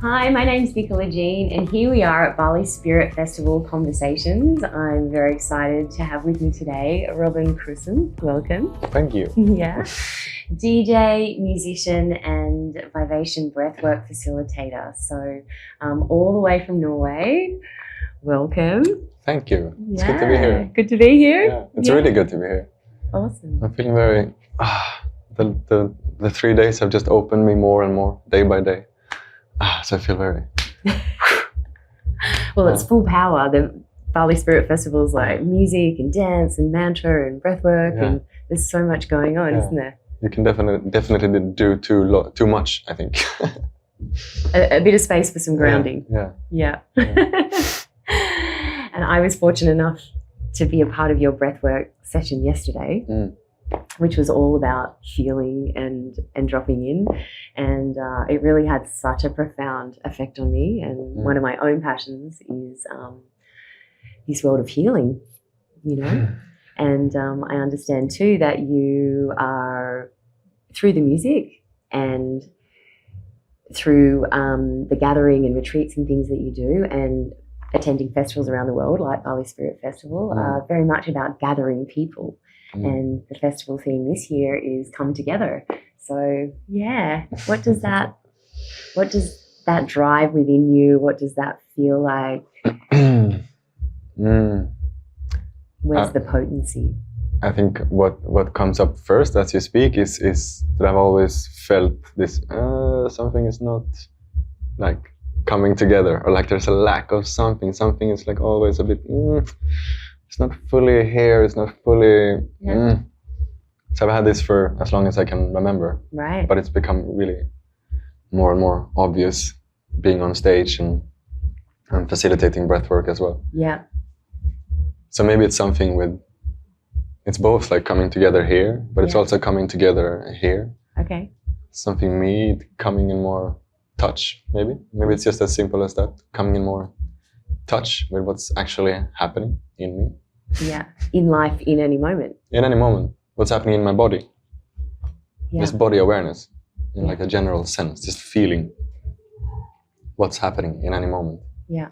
Hi, my name's Nicola Jean, and here we are at Bali Spirit Festival Conversations. I'm very excited to have with me today Robin Crussen. Welcome. Thank you. Yeah. DJ, musician, and Vivation Breathwork Facilitator. So, all the way from Norway. Welcome. Thank you. It's good to be here. Good to be here. Yeah, it's really good to be here. Awesome. I'm feeling very. The 3 days have just opened me more and more, day by day. So I feel very. Well, it's full power. The Bali Spirit Festival is like music and dance and mantra and breathwork, and there's so much going on, isn't there? You can definitely do too much, I think. a bit of space for some grounding. Yeah. And I was fortunate enough to be a part of your breathwork session yesterday, which was all about feeling and dropping in. And it really had such a profound effect on me. And one of my own passions is this world of healing, you know. And I understand too that you are, through the music and through the gathering and retreats and things that you do, and attending festivals around the world like Bali Spirit Festival, are very much about gathering people. And the festival theme this year is Come Together. So yeah, what does that drive within you? What does that feel like? Where's the potency? I think what comes up first as you speak is that I've always felt this something is not like coming together, or like there's a lack of something. Something is like always a bit it's not fully here, it's not fully So I've had this for as long as I can remember. Right. But it's become really more and more obvious being on stage and facilitating breathwork as well. Yeah. So maybe it's something with, it's both like coming together here, but it's also coming together here. Okay. Something me coming in more touch, maybe. Maybe it's just as simple as that, coming in more touch with what's actually happening in me. Yeah. In life, in any moment. In any moment. What's happening in my body. Yeah. Just body awareness in like a general sense, just feeling what's happening in any moment. Yeah.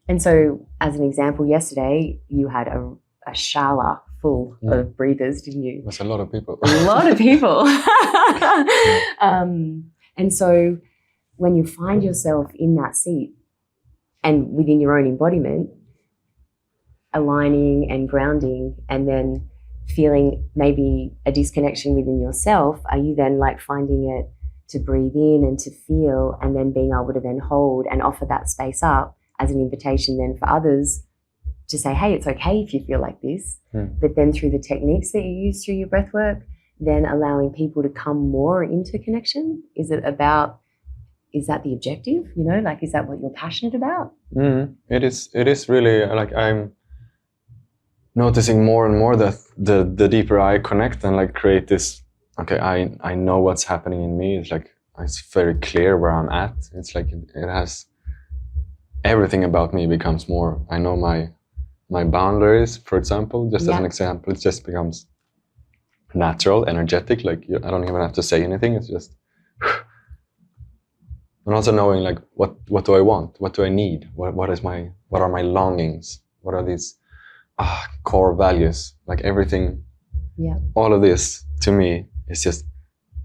And so, as an example, yesterday you had a shala full of breathers, didn't you? There's a lot of people. A lot of people. And so when you find yourself in that seat and within your own embodiment, aligning and grounding, and then feeling maybe a disconnection within yourself, are you then like finding it to breathe in and to feel, and then being able to then hold and offer that space up as an invitation then for others to say, hey, it's okay if you feel like this, but then through the techniques that you use through your breath work, then allowing people to come more into connection? Is that the objective? You know, like, is that what you're passionate about? It is really like I'm noticing more and more that the deeper I connect and like create this, okay, I know what's happening in me. It's like, it's very clear where I'm at. It's like it has, everything about me becomes more, I know my boundaries, for example, just as an example, it just becomes natural, energetic, like I don't even have to say anything, it's just, and also knowing like, what do I want? What do I need? What are my longings? What are these core values? Like everything, all of this to me is just,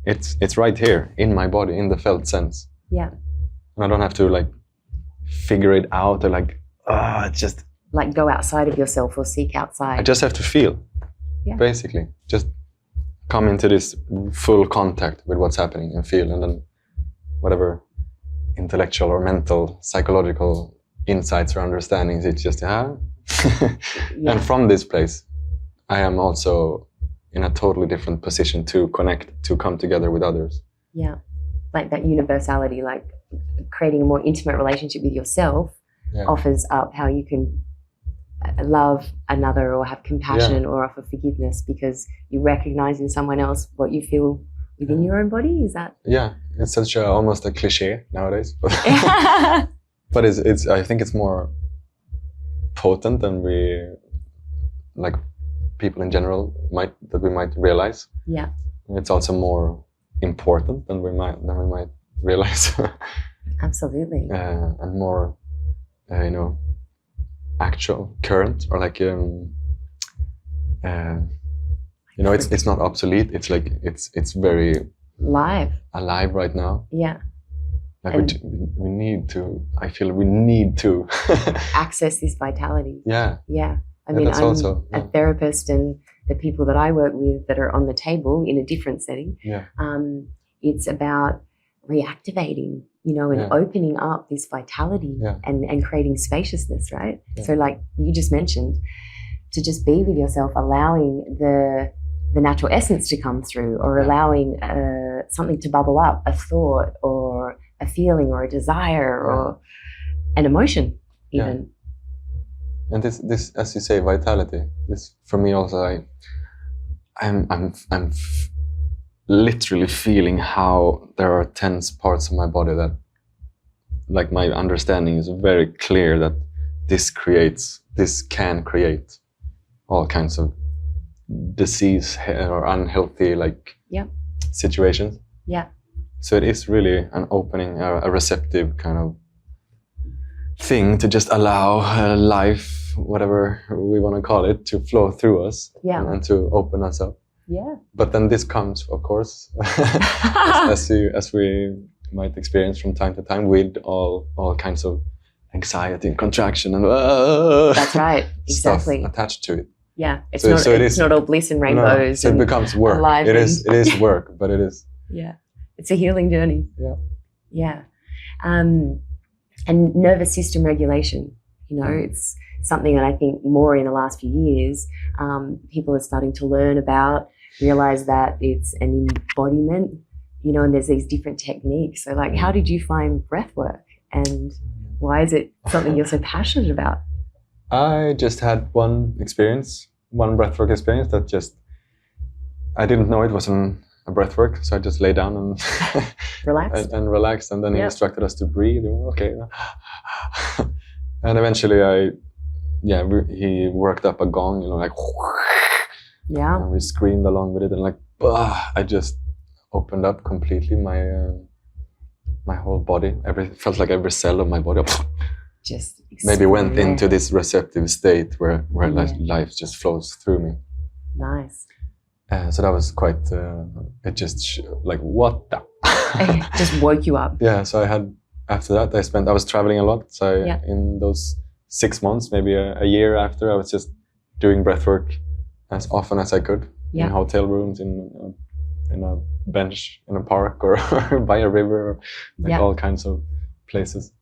it's right here in my body, in the felt sense. Yeah. And I don't have to like figure it out or like, it's just like go outside of yourself or seek outside. I just have to feel, basically. Just come into this full contact with what's happening and feel, and then whatever intellectual or mental, psychological insights or understandings, it's just, And from this place, I am also in a totally different position to connect, to come together with others. Yeah, like that universality, like creating a more intimate relationship with yourself offers up how you can love another or have compassion or offer forgiveness, because you recognize in someone else what you feel within your own body. Is that? Yeah, it's such almost a cliche nowadays, but but it's I think it's more potent than we, like, people in general might realize. Yeah. It's also more important than we might realize. Absolutely. And more, actual, current, or like it's not obsolete. It's like it's very alive right now. Yeah. Like we need to. I feel we need to access this vitality. Yeah. Yeah. I mean, I'm also a therapist, and the people that I work with that are on the table in a different setting. Yeah. It's about reactivating, and opening up this vitality and creating spaciousness, right? Yeah. So like you just mentioned, to just be with yourself, allowing the natural essence to come through, or allowing something to bubble up, a thought or a feeling or a desire or an emotion even. Yeah. And this, as you say, vitality, this for me also, I'm literally feeling how there are tense parts of my body that, like, my understanding is very clear that this can create all kinds of disease or unhealthy situations. Yeah. So it is really an opening, a receptive kind of thing to just allow life, whatever we want to call it, to flow through us and to open us up. Yeah. But then this comes, of course, as we might experience from time to time, with all kinds of anxiety and contraction and that's right, exactly, stuff attached to it. Yeah, it's not all bliss and rainbows. No, so it becomes work. It is work, but it is. Yeah, it's a healing journey. Yeah. Yeah, and nervous system regulation. It's something that I think more in the last few years, people are starting to learn about, realize that it's an embodiment. And there's these different techniques. So, like, how did you find breath work, and why is it something you're so passionate about? I just had one breathwork experience that I didn't know it was a breathwork, so I just lay down and relaxed and relaxed, and then he instructed us to breathe. Okay, and eventually he worked up a gong, and we screamed along with it, and I just opened up completely my whole body. Felt like every cell of my body just maybe went into this receptive state where life just flows through me. Nice. So that was quite. It just what the. It just woke you up. Yeah. So after that I was traveling a lot. So in those 6 months, maybe a year after, I was just doing breathwork as often as I could in hotel rooms, in a bench in a park, or by a river, or all kinds of places.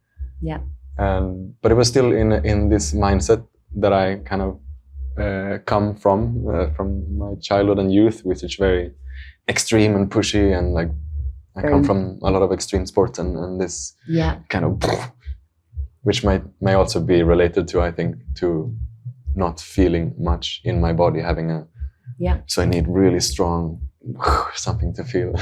Yeah. But it was still in this mindset that I kind of come from my childhood and youth, which is very extreme and pushy, and I come from a lot of extreme sports and this kind of, which may also be related to, I think, to not feeling much in my body, so I need really strong something to feel.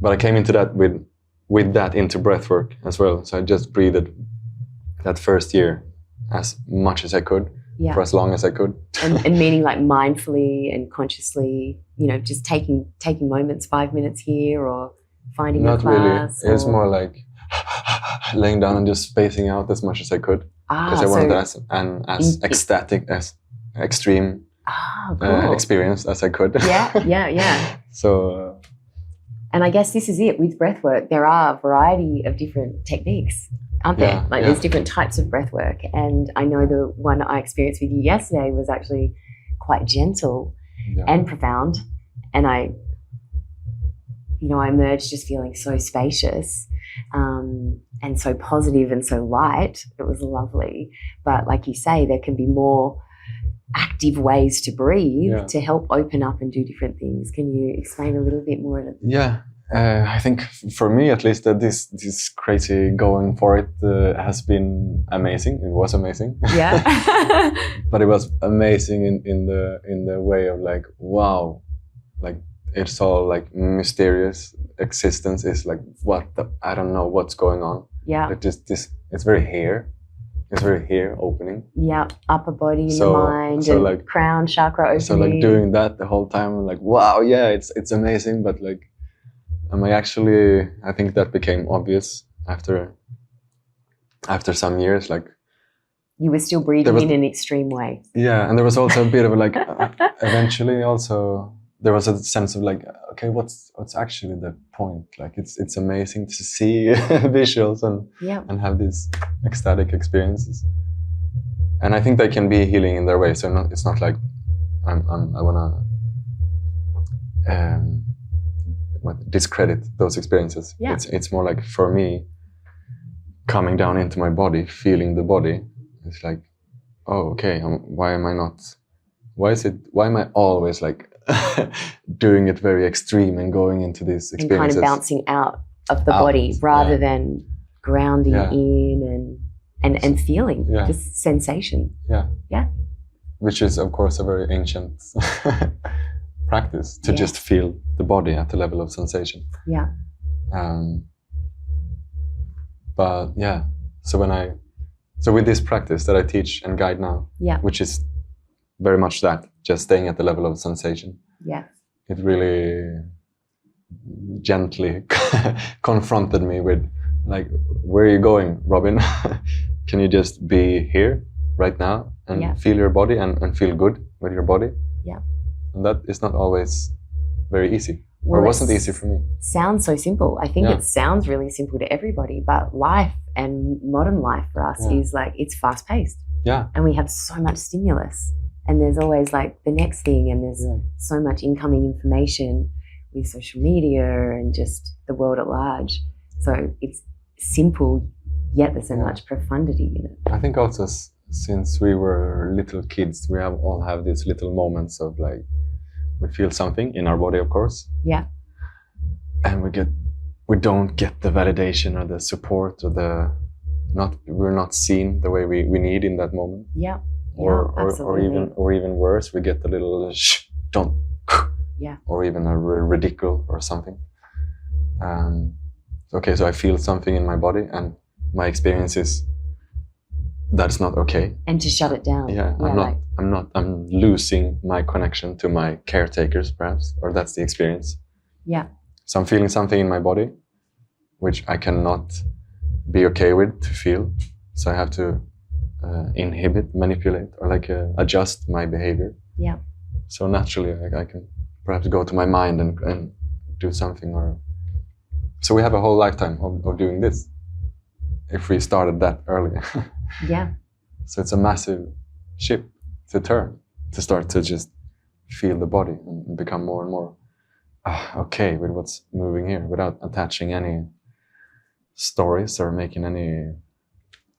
But I came into that with that into breathwork as well. So I just breathed that first year as much as I could, for as long as I could. and meaning mindfully and consciously, just taking moments, 5 minutes here, or finding a class. Not really. It was more like laying down and just spacing out as much as I could, because I wanted as ecstatic, as extreme experience as I could. Yeah. So. And I guess this is it with breathwork. There are a variety of different techniques, aren't there? There's different types of breathwork. And I know the one I experienced with you yesterday was actually quite gentle and profound. And I emerged just feeling so spacious, and so positive and so light. It was lovely. But like you say, there can be more active ways to breathe to help open up and do different things. Can you explain a little bit more of it? Yeah. I think for me, at least, that this crazy going for it has been amazing. It was amazing. Yeah. But it was amazing in the way of wow, it's all mysterious existence is I don't know what's going on. Yeah. It's very here. It's very here opening. Yeah, upper body, the mind, and crown chakra opening. So doing that the whole time, I'm wow, yeah, it's amazing. But am I actually? I think that became obvious after some years, like you were still breathing in an extreme way. Yeah, and there was also a bit of a, like eventually also there was a sense of like, okay, what's actually the point? Like it's amazing to see visuals and have these ecstatic experiences, and I think they can be healing in their way. So it's not like I wanna discredit those experiences. Yeah. It's more like, for me, coming down into my body, feeling the body. It's like, oh, okay. Why am I always like doing it very extreme and going into these experiences and kind of bouncing out of the body rather than grounding in and feeling just sensation. Yeah. Which is, of course, a very ancient practice to just feel the body at the level of sensation. Yeah. But yeah, so with this practice that I teach and guide now, which is very much that, just staying at the level of sensation. Yeah. It really gently confronted me with, like, where are you going, Robin? Can you just be here right now and feel your body and feel good with your body? Yeah. And that is not always very easy. Or it wasn't easy for me. Sounds so simple. I think it sounds really simple to everybody, but life and modern life for us is like, it's fast paced. Yeah. And we have so much stimulus, and there's always like the next thing, and there's so much incoming information with social media and just the world at large. So it's simple, yet there's so much profundity in it. I think also since we were little kids, we all have these little moments of like, we feel something in our body, of course. Yeah. And we don't get the validation or the support or we're not seen the way we need in that moment. Yeah. Or even worse, we get a little don't. Yeah. Or even a ridicule or something. Okay, so I feel something in my body, and my experience is that's not okay. And to shut it down. Yeah, I'm losing my connection to my caretakers, perhaps, or that's the experience. Yeah. So I'm feeling something in my body, which I cannot be okay with to feel. So I have to inhibit, manipulate, or like adjust my behavior. Yeah. So naturally, I can perhaps go to my mind and do something. So we have a whole lifetime of doing this, if we started that early. Yeah. So it's a massive ship to turn, to start to just feel the body and become more and more okay with what's moving here, without attaching any stories or making any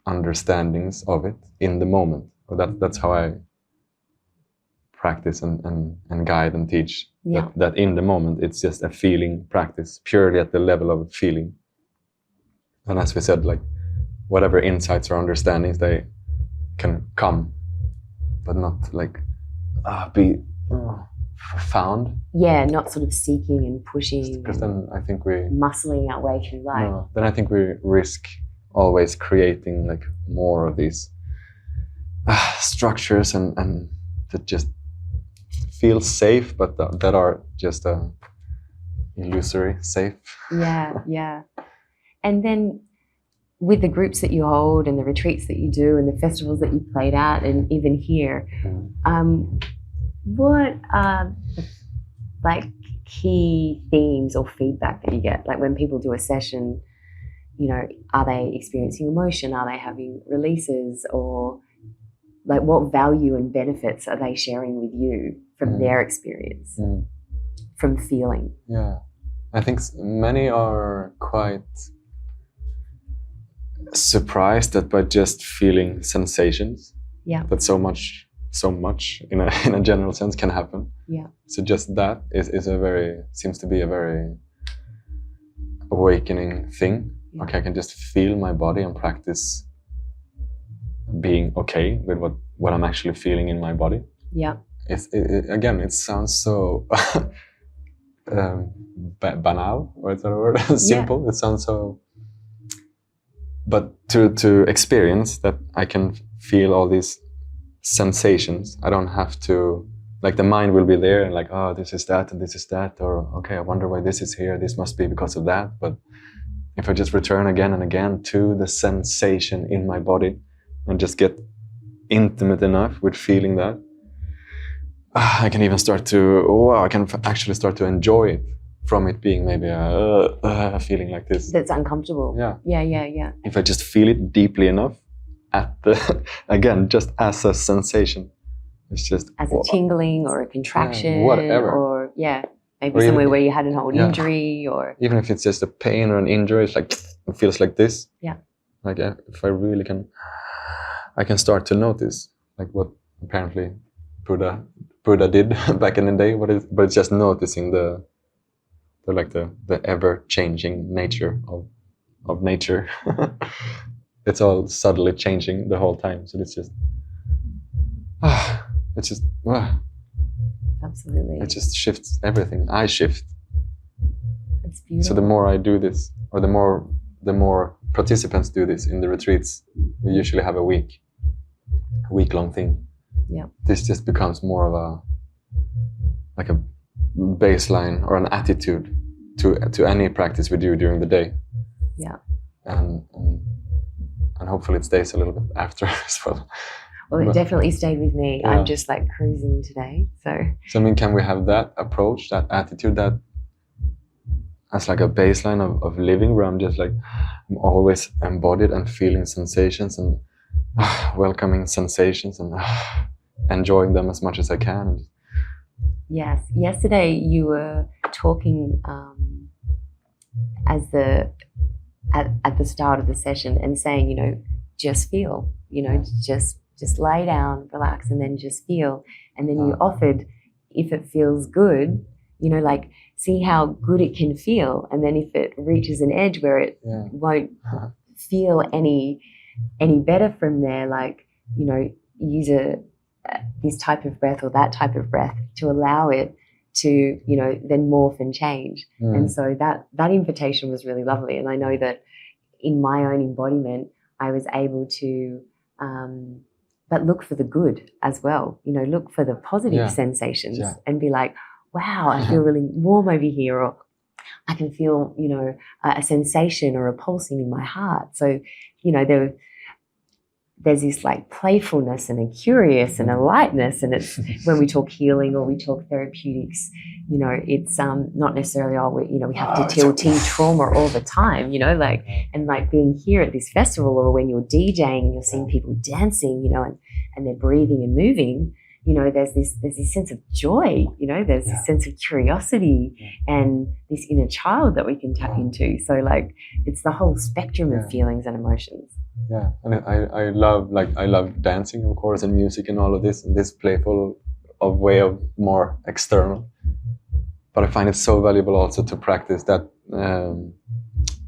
understandings of it in the moment. That's how I practice and guide and teach. Yeah. That in the moment, it's just a feeling practice, purely at the level of feeling. And as we said, like, whatever insights or understandings, they can come, but not like be found. Yeah, not sort of seeking and pushing. Because then I think muscling our way through life. No, then I think we risk always creating like more of these structures and that just feel safe, but that are just illusory safe. Yeah. And then with the groups that you hold and the retreats that you do and the festivals that you played at and even here, what are like key themes or feedback that you get? Like when people do a session, you know, are they experiencing emotion? Are they having releases? Or like what value and benefits are they sharing with you from their experience, from feeling? Yeah, I think many are quite surprised that by just feeling sensations, that so much in a general sense can happen. Yeah. So just that seems to be a very awakening thing. Yeah. Okay, I can just feel my body and practice being okay with what I'm actually feeling in my body. Yeah. It sounds so banal, or is that a word? Simple. Yeah. It sounds so. But to experience that, I can feel all these sensations. I don't have to, like, the mind will be there and like, oh, this is that and this is that, or okay, I wonder why this is here. This must be because of that. But if I just return again and again to the sensation in my body and just get intimate enough with feeling that, I can even start to, I can actually start to enjoy it from it being maybe a feeling like this. That's uncomfortable. Yeah. If I just feel it deeply enough again, just as a sensation. It's just as a tingling or a contraction, whatever. Or maybe somewhere where you had an old injury, or even if it's just a pain or an injury, it's like it feels like this. Yeah. Like if I really can, I can start to notice like what apparently Buddha did back in the day. But it's just noticing the ever changing nature of nature. It's all subtly changing the whole time. So it's just. Absolutely. It just shifts everything. I shift. It's beautiful. So the more I do this, or the more participants do this in the retreats, we usually have a week-long thing. Yeah. This just becomes more of a baseline or an attitude to any practice we do during the day. Yeah. And hopefully it stays a little bit after as well. Well, it definitely stayed with me. Yeah. I'm just like cruising today. So I mean, can we have that approach, that attitude, that as like a baseline of living, where I'm just like, I'm always embodied and feeling sensations and welcoming sensations and enjoying them as much as I can. Yes. Yesterday you were talking at the start of the session and saying, just feel, just lay down, relax, and then just feel. And then you offered, if it feels good, like see how good it can feel. And then if it reaches an edge where it won't feel any better from there, like, use this type of breath or that type of breath to allow it to, then morph and change. And so that invitation was really lovely. And I know that in my own embodiment, I was able to, but look for the good as well, look for the positive sensations and be like, wow, I feel really warm over here, or I can feel, a sensation or a pulsing in my heart. So, there's this like playfulness and a curious and a lightness, and it's when we talk healing or we talk therapeutics, it's not necessarily we have to TLT trauma all the time, and like being here at this festival, or when you're DJing and you're seeing people dancing, and they're breathing and moving, there's this sense of joy, there's this sense of curiosity and this inner child that we can tap into. So like it's the whole spectrum of feelings and emotions. Yeah, and I love dancing, of course, and music and all of this, and this playful way of more external. But I find it so valuable also to practice that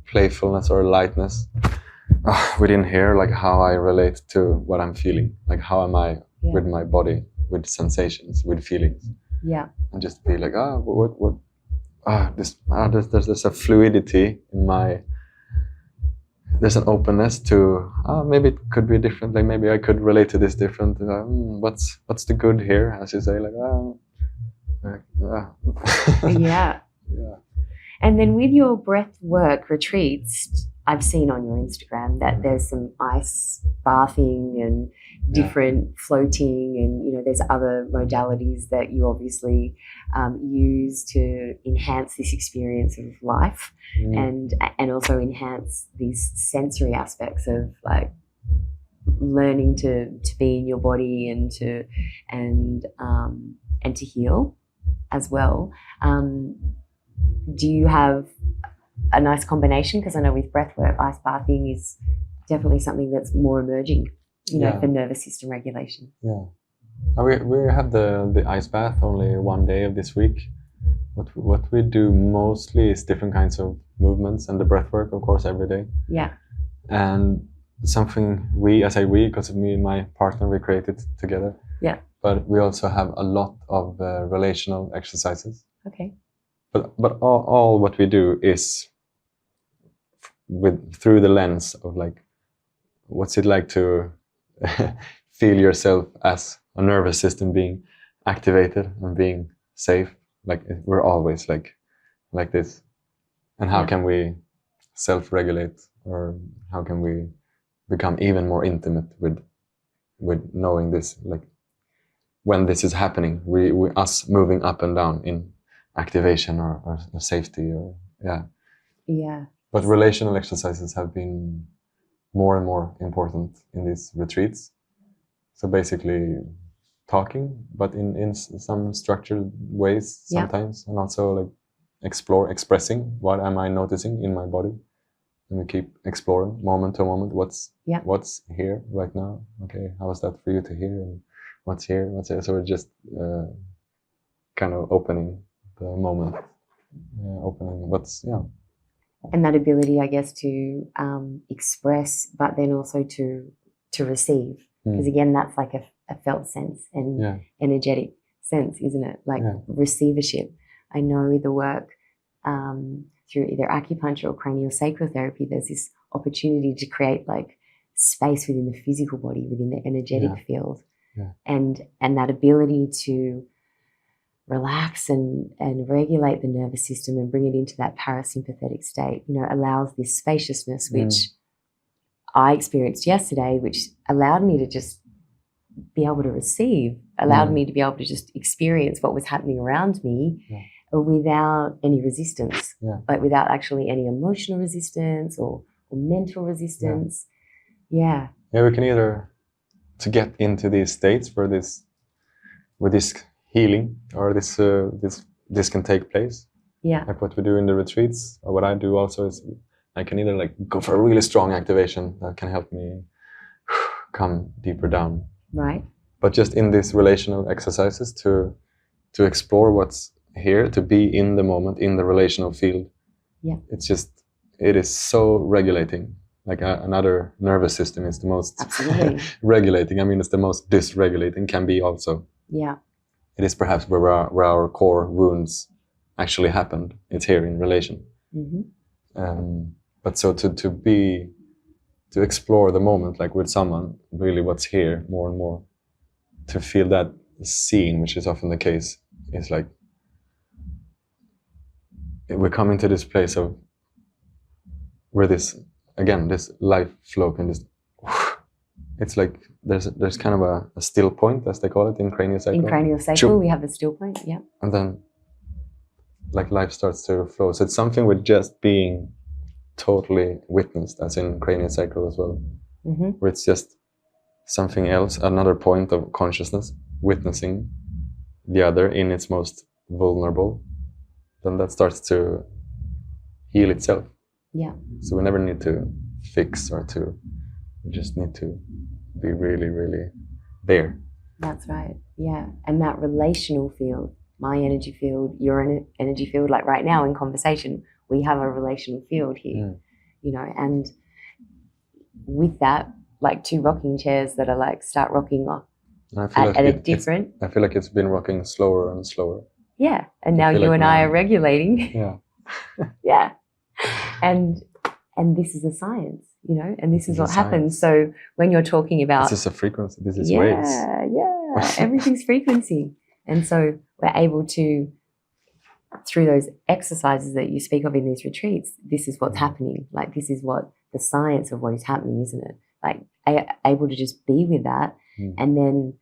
playfulness or lightness within here, like how I relate to what I'm feeling, like how am I with my body, with sensations, with feelings. Yeah. And just be like, there's a fluidity in my. There's an openness to maybe it could be different. Like maybe I could relate to this different. What's the good here, as you say? Like yeah. And then with your breath work retreats, I've seen on your Instagram that there's some ice bathing and different floating, and there's other modalities that you obviously use to enhance this experience of life, and also enhance these sensory aspects of like learning to be in your body and to heal as well. Do you have a nice combination? Because I know with breathwork, ice bathing is definitely something that's more emerging, for nervous system regulation. Yeah, we have the ice bath only one day of this week. What we do mostly is different kinds of movements, and the breathwork, of course, every day. Yeah. And something I say we because of me and my partner, we created together. Yeah. But we also have a lot of relational exercises. Okay. But all what we do is through the lens of like, what's it like to feel yourself as a nervous system being activated and being safe? Like we're always like this, and how can we self-regulate, or how can we become even more intimate with knowing this, like when this is happening, we us moving up and down in activation or safety, or Yeah. But relational exercises have been more and more important in these retreats. So basically talking, but in some structured ways sometimes, and also like expressing what am I noticing in my body, and we keep exploring moment to moment what's here right now. Okay, how is that for you to hear, and what's here? So we're just kind of opening the moment, opening what's And that ability, I guess, to express, but then also to receive, because again, that's like a felt sense and energetic sense, isn't it? Like receivership. I know the work through either acupuncture or craniosacral therapy, there's this opportunity to create like space within the physical body, within the energetic field, and that ability to relax and regulate the nervous system and bring it into that parasympathetic state, allows this spaciousness, which I experienced yesterday, which allowed me to just be able to receive, allowed me to be able to just experience what was happening around me without any resistance, like without actually any emotional resistance or mental resistance. Yeah, we can either to get into these states where this healing or this can take place, like what we do in the retreats, or what I do also is I can either like go for a really strong activation that can help me come deeper down, right? But just in these relational exercises to explore what's here, to be in the moment, in the relational field, it is so regulating. Like another nervous system is the most regulating. I mean, it's the most dysregulating can be also. It is perhaps where our core wounds actually happened. It's here in relation. But so to explore the moment, like with someone, really what's here more and more, to feel that seen, which is often the case, is like we come into this place of where this life flow can just. It's like there's kind of a still point, as they call it in craniosacral. In craniosacral, we have a still point, and then like life starts to flow. So it's something with just being totally witnessed, as in craniosacral as well, where it's just something else, another point of consciousness, witnessing the other in its most vulnerable. Then that starts to heal itself. So we never need to fix we just need to be really, really there. That's right. And that relational field, my energy field, your energy field, like right now in conversation, we have a relational field here, and with that, like two rocking chairs that are like start rocking off at a different. I feel like it's been rocking slower and slower. And now you and I are regulating. And this is a science, and this is what happens. So when you're talking about... This is a frequency, this is waves. Everything's frequency. And so we're able to, through those exercises that you speak of in these retreats, this is what's happening. Like this is what the science of what is happening, isn't it? Like able to just be with that. And then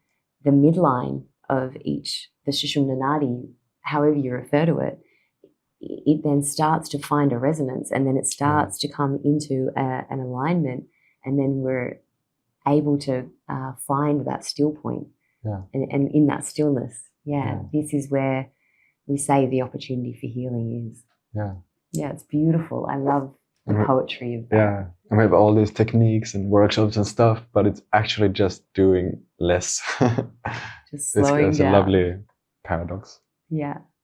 the midline of each, the Sushumna Nadi, however you refer to it, it then starts to find a resonance, and then it starts to come into an alignment, and then we're able to find that still point. And in that stillness, this is where we say the opportunity for healing is. It's beautiful. I love the poetry of that. And we have all these techniques and workshops and stuff, but it's actually just doing less. Just slowing it's down. A lovely paradox.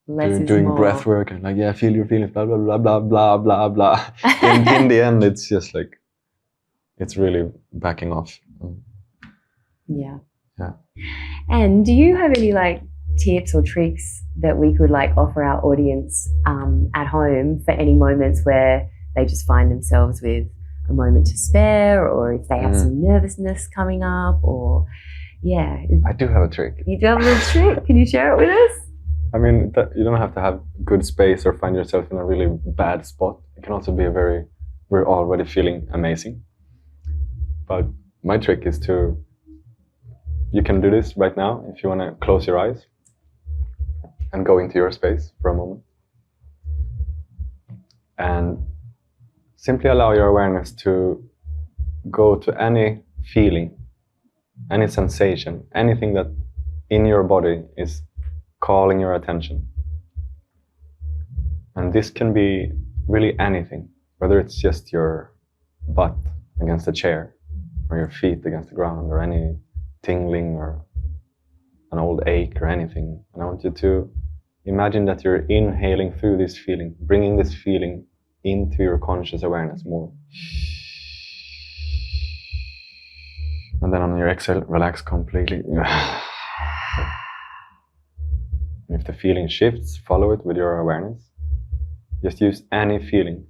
Less is doing more. breath work and like, feel your feelings, blah, blah, blah, blah, blah, blah, blah. in the end, it's just like, it's really backing off. And do you have any like tips or tricks that we could like offer our audience at home for any moments where they just find themselves with a moment to spare, or if they have some nervousness coming up, or I do have a trick. You do have a little trick? Can you share it with us? I mean, you don't have to have good space or find yourself in a really bad spot. It can also be a very we're already feeling amazing. But my trick is you can do this right now if you want to close your eyes and go into your space for a moment. And simply allow your awareness to go to any feeling, any sensation, anything that in your body is calling your attention. And this can be really anything, whether it's just your butt against a chair, or your feet against the ground, or any tingling or an old ache or anything. And I want you to imagine that you're inhaling through this feeling, bringing this feeling into your conscious awareness more. And then on your exhale, relax completely. If the feeling shifts, follow it with your awareness. Just use any feeling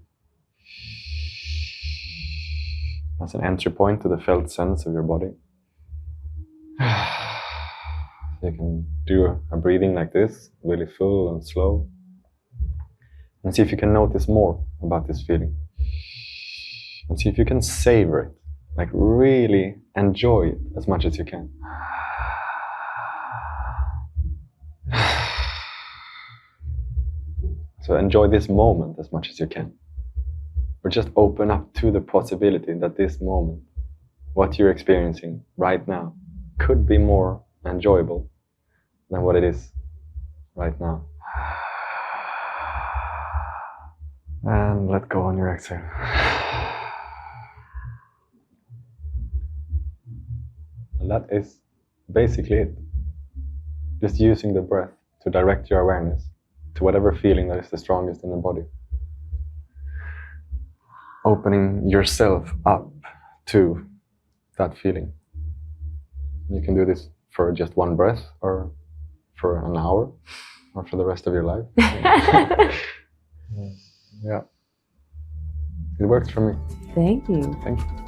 as an entry point to the felt sense of your body. You can do a breathing like this, really full and slow. And see if you can notice more about this feeling. And see if you can savor it, like really enjoy it as much as you can. So enjoy this moment as much as you can. Or just open up to the possibility that this moment, what you're experiencing right now, could be more enjoyable than what it is right now. And let go on your exhale. And that is basically it. Just using the breath to direct your awareness to whatever feeling that is the strongest in the body. Opening yourself up to that feeling. You can do this for just one breath, or for an hour, or for the rest of your life. Yeah. It works for me. Thank you. Thank you.